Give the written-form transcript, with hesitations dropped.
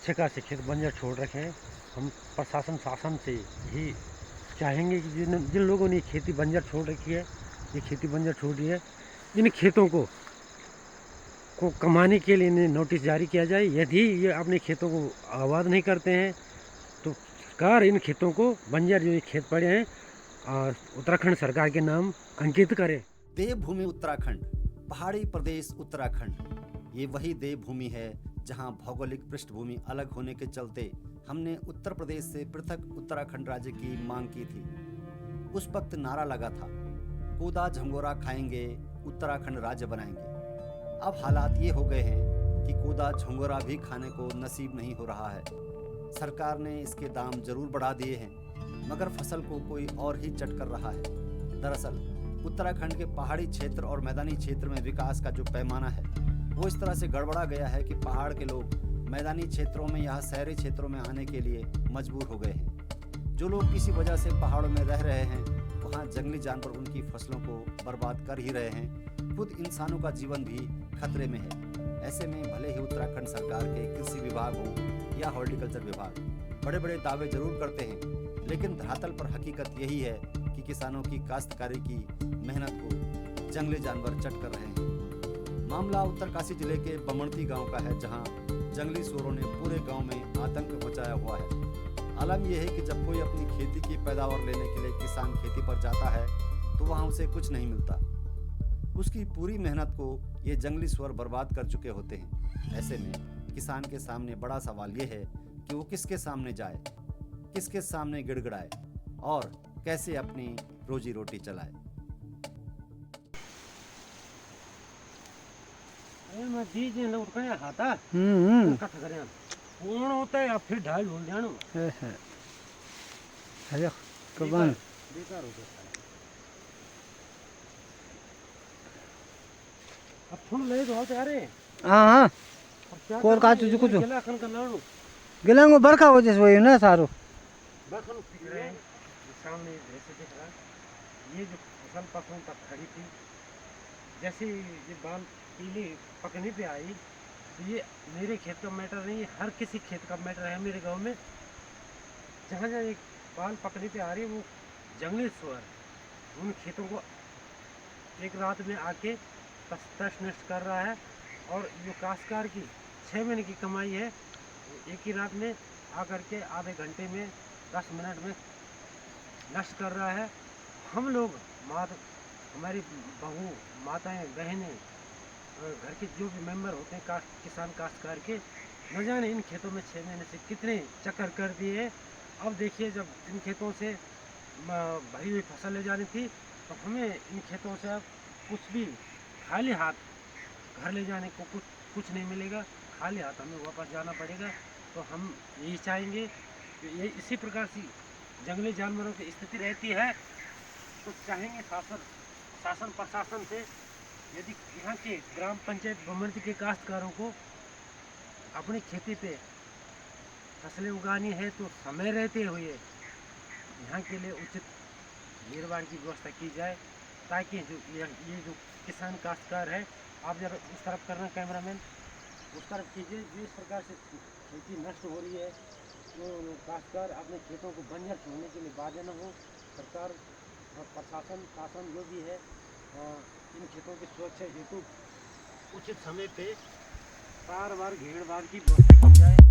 अच्छे खासे खेत बंजर छोड़ रखे हैं। हम प्रशासन शासन से यही चाहेंगे कि जिन लोगों ने खेती बंजर छोड़ रखी है, ये खेती बंजर छोड़ी है, इन खेतों को कमाने के लिए इन्हें नोटिस जारी किया जाए। यदि ये अपने खेतों को आबाद नहीं करते हैं तो सरकार इन खेतों को बंजर जो ये खेत पड़े हैं उत्तराखंड सरकार के नाम अंकित करे। देवभूमि उत्तराखंड, पहाड़ी प्रदेश उत्तराखंड, ये वही देवभूमि है जहां भौगोलिक पृष्ठभूमि अलग होने के चलते हमने उत्तर प्रदेश से पृथक उत्तराखंड राज्य की मांग की थी। उस वक्त नारा लगा था, कूदा झंगोरा खाएंगे, उत्तराखंड राज्य बनाएंगे। अब हालात ये हो गए हैं कि कूदा झंगोरा भी खाने को नसीब नहीं हो रहा है। सरकार ने इसके दाम जरूर बढ़ा दिए हैं, मगर फसल को कोई और ही चट कर रहा है। दरअसल उत्तराखंड के पहाड़ी क्षेत्र और मैदानी क्षेत्र में विकास का जो पैमाना है वो इस तरह से गड़बड़ा गया है कि पहाड़ के लोग मैदानी क्षेत्रों में या शहरी क्षेत्रों में आने के लिए मजबूर हो गए हैं। जो लोग किसी वजह से पहाड़ों में रह रहे हैं, वहाँ जंगली जानवर उनकी फसलों को बर्बाद कर ही रहे हैं। खुद इंसानों का जीवन भी खतरे में है। ऐसे में भले ही उत्तराखंड सरकार के कृषि विभाग हो या हॉर्टिकल्चर विभाग बड़े बड़े दावे जरूर करते हैं, लेकिन धरातल पर हकीकत यही है कि किसानों की काश्तकारी की मेहनत को जंगली जानवर चट कर रहे हैं। मामला उत्तरकाशी जिले के बमणती गांव का है, जहां जंगली सूअरों ने पूरे गांव में आतंक मचाया हुआ है। आलम यह है कि जब कोई अपनी खेती की पैदावार लेने के लिए किसान खेती पर जाता है तो वहां उसे कुछ नहीं मिलता। उसकी पूरी मेहनत को ये जंगली सूअर बर्बाद कर चुके होते हैं। ऐसे में किसान के सामने बड़ा सवाल ये है कि वो किसके सामने जाए, किसके सामने गिड़गिड़ाए और कैसे अपनी रोजी रोटी चलाए। मैं बीज ने उठकर खाता कट करें कौन होता है, अब फिर ढाल ढूंढ जानो अरे कबान बेकार हो गया। अब फुल ले तो होते अरे हां कोर का तुझे कुछ गिला खन कर लाणो गिलांगो बरखा हो जैसे वही ना सारो बखन दिख रहे हैं। सामने जैसे दिख रहा है ये जो फसल पकों तक खड़ी थी, जैसे ये बाल पीली पकने पे आई तो ये मेरे खेत का मैटर नहीं है, हर किसी खेत का मैटर है। मेरे गांव में जहाँ जहाँ एक बाल पकने पे आ रही है वो जंगली सूअर उन खेतों को एक रात में आके तस नष्ट कर रहा है। और जो काश्तकार की 6 महीने की कमाई है एक ही रात में आकर के आधे घंटे में 10 मिनट में नष्ट कर रहा है। हम लोग हमारी बहू माताएं बहनें घर के जो भी मेंबर होते हैं किसान काश्तकार के, न जाने इन खेतों में 6 महीने से कितने चक्कर कर दिए। अब देखिए जब इन खेतों से भरी हुई फसल ले जानी थी तो हमें इन खेतों से अब कुछ भी खाली हाथ घर ले जाने को कुछ नहीं मिलेगा, खाली हाथ हमें वापस जाना पड़ेगा। तो हम यही चाहेंगे कि ये इसी प्रकार से जंगली जानवरों की स्थिति रहती है तो चाहेंगे शासन प्रशासन से यदि यहाँ के ग्राम पंचायत बमणती के काश्तकारों को अपनी खेती पे फसलें उगानी है तो समय रहते हुए यहाँ के लिए उचित भीड़ की व्यवस्था की जाए, ताकि ये जो किसान काश्तकार है, आप जरा उस तरफ करना कैमरामैन, उस तरफ कीजिए। जिस प्रकार से खेती नष्ट हो रही है तो काश्तकार अपने खेतों को बंजर छोड़ने के लिए बाध्य न हो। सरकार और प्रशासन शासन जो भी है इन खेतों की सुरक्षा हेतु उचित समय पे बार बार घेर बार की व्यवस्था की जाए।